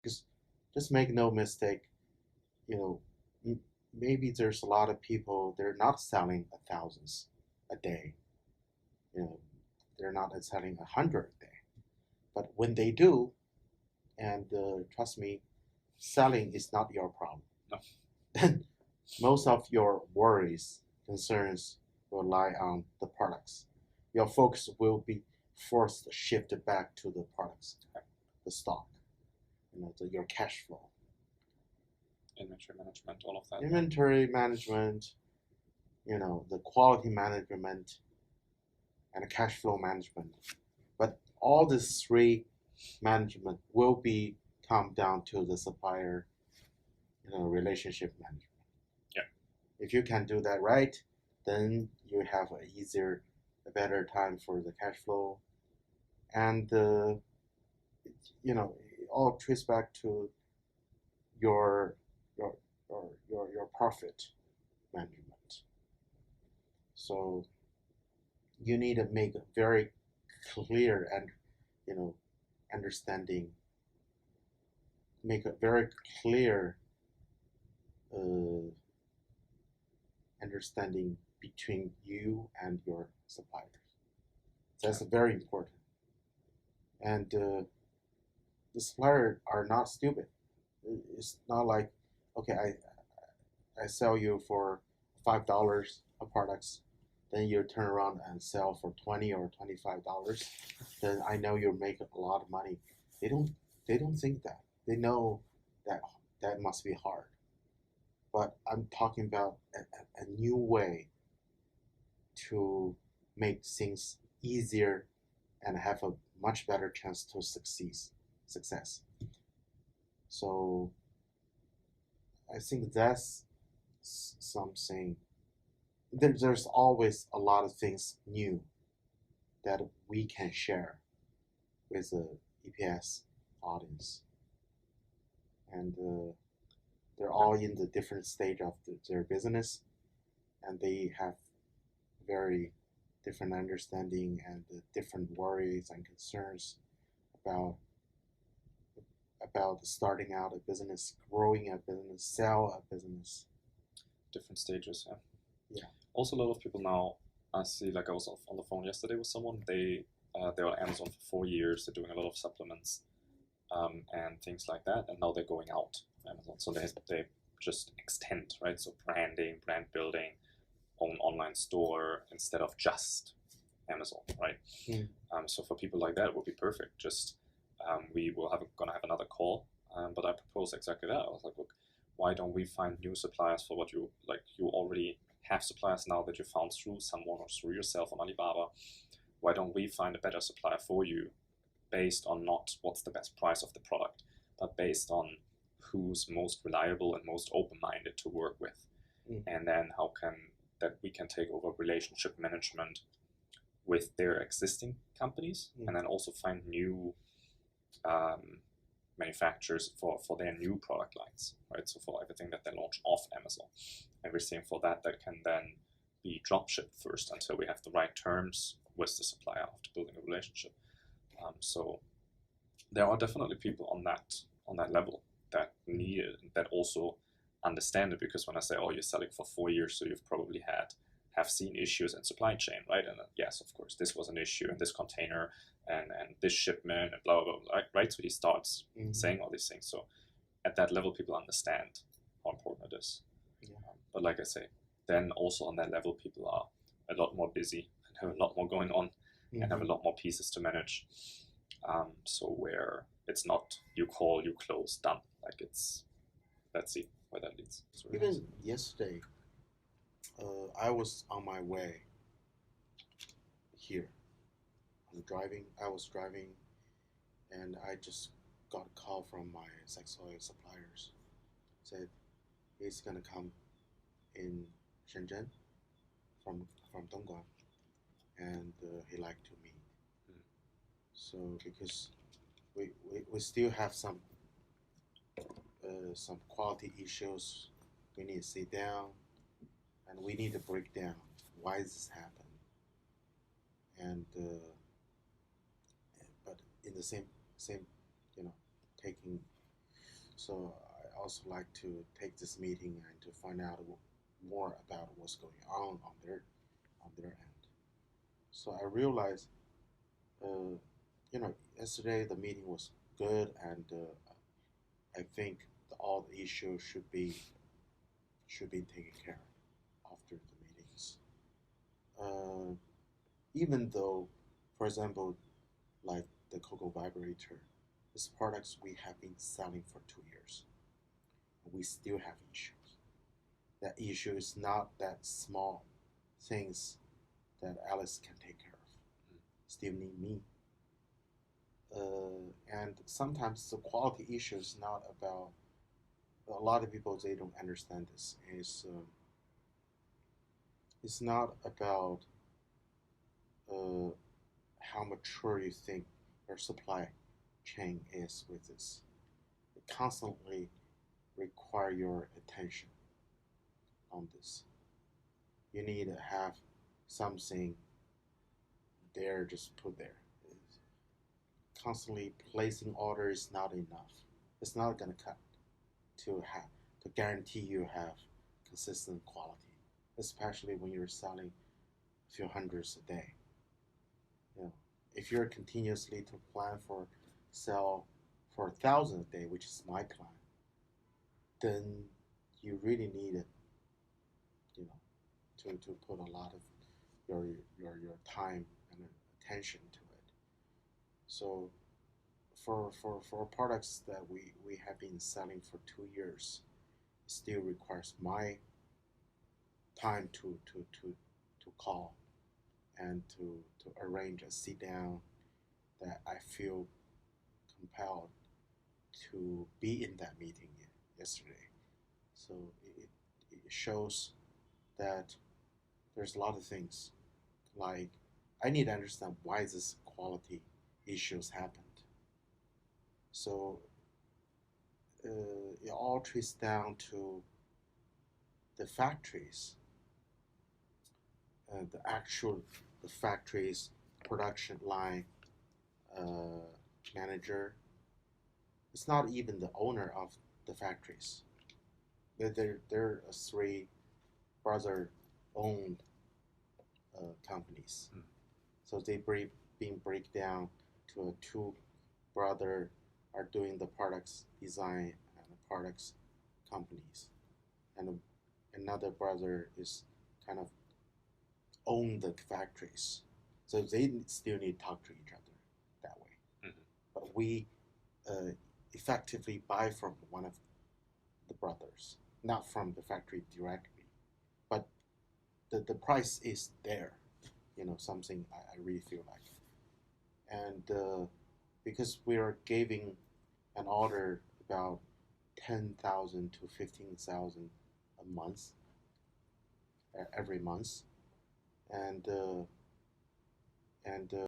Just make no mistake, you know, maybe there's a lot of people they're not selling thousands a day. You know, they're not selling 100 a day. But when they do, and trust me, selling is not your problem. No. Most of your worries, concerns will lie on the products. Your focus will be forced to shift back to the products, the stock, your cash flow. Inventory management, all of that. Inventory management, the quality management, and the cash flow management. But all these three management will come down to the supplier, relationship management. Yeah. If you can do that right, then you have a better time for the cash flow, and it all traces back to your your your profit management. So you need to make a very clear and understanding, make a very clear uh, understanding between you and your suppliers. That's very important. And the suppliers are not stupid. It's not like, okay, I sell you for $5 of products, then you turn around and sell for $20 or $25. Then I know you make a lot of money. They don't think that. They know that that must be hard. But I'm talking about a new way to make things easier and have a much better chance to success. So I think that's something. There's always a lot of things new that we can share with the EPS audience, and they're all in the different stage of their business, and they have very different understanding and different worries and concerns about starting out a business, growing a business, sell a business. Different stages, yeah. Yeah. Also, a lot of people now, I see, like I was on the phone yesterday with someone, they were on Amazon for 4 years, they're doing a lot of supplements and things like that, and now they're going out of Amazon. So they just extend, right? So branding, brand building, own online store instead of just Amazon, right? So for people like that, it would be perfect. Just we will gonna have another call, but I propose exactly that. I was like, look, why don't we find new suppliers for what you like? You already have suppliers now that you found through someone or through yourself on Alibaba. Why don't we find a better supplier for you, based on not what's the best price of the product, but based on who's most reliable and most open-minded to work with, and then how can that we can take over relationship management with their existing companies, and then also find new manufacturers for their new product lines, right? So for everything that they launch off Amazon, everything for that can then be drop shipped first until we have the right terms with the supplier after building a relationship. So there are definitely people on that level that need it, that also understand it, because when I say, oh, you're selling for 4 years, so you've probably have seen issues in supply chain, right? And yes, of course, this was an issue in this container and this shipment and blah, blah, blah, right? So he starts saying all these things. So at that level, people understand how important it is. Yeah. But like I say, then also on that level, people are a lot more busy and have a lot more going on and have a lot more pieces to manage. So where it's not you call, you close, done. Like it's, let's see where that leads. Even yesterday, I was on my way here. I was driving, and I just got a call from my sex oil suppliers. Said he's gonna come in Shenzhen from Dongguan, and he like to meet. So because we still have some quality issues, we need to sit down, and we need to break down why this happened. And but in the same taking So I also like to take this meeting and to find out more about what's going on their end. So I realized, uh, yesterday the meeting was good, and I think all the issues should be taken care of after the meetings. Uh, Even though, for example, like the Cocoa Vibrator, this products we have been selling for 2 years, we still have issues. That issue is not that small things that Alice can take care of. Still need me. And sometimes the quality issue is not about. A lot of people they don't understand this. It's not about uh, how mature you think your supply chain is with this. It constantly require your attention on this. You need to have something there, just put there. Constantly placing orders is not enough. It's not gonna cut to guarantee you have consistent quality, especially when you're selling a few hundreds a day. If you're continuously to plan for sell for 1,000 a day, which is my plan, then you really need it, you know, to put a lot of your time and attention to it. So for products that we have been selling for 2 years, it still requires my time to call and to arrange a sit down that I feel compelled to be in that meeting yesterday. So it shows that there's a lot of things like I need to understand why this quality issues happened. So it all traces down to the factories, the factories production line uh, manager. It's not even the owner of the factories. They're three brother owned companies. So they being break down to a two brother are doing the products design and the products companies, and another brother is kind of own the factories. So they still need to talk to each other that way. Mm-hmm. But we effectively buy from one of the brothers, not from the factory directly, but the price is there. Something I really feel like, and because we are giving an order about 10,000 to 15,000 a month, every month, and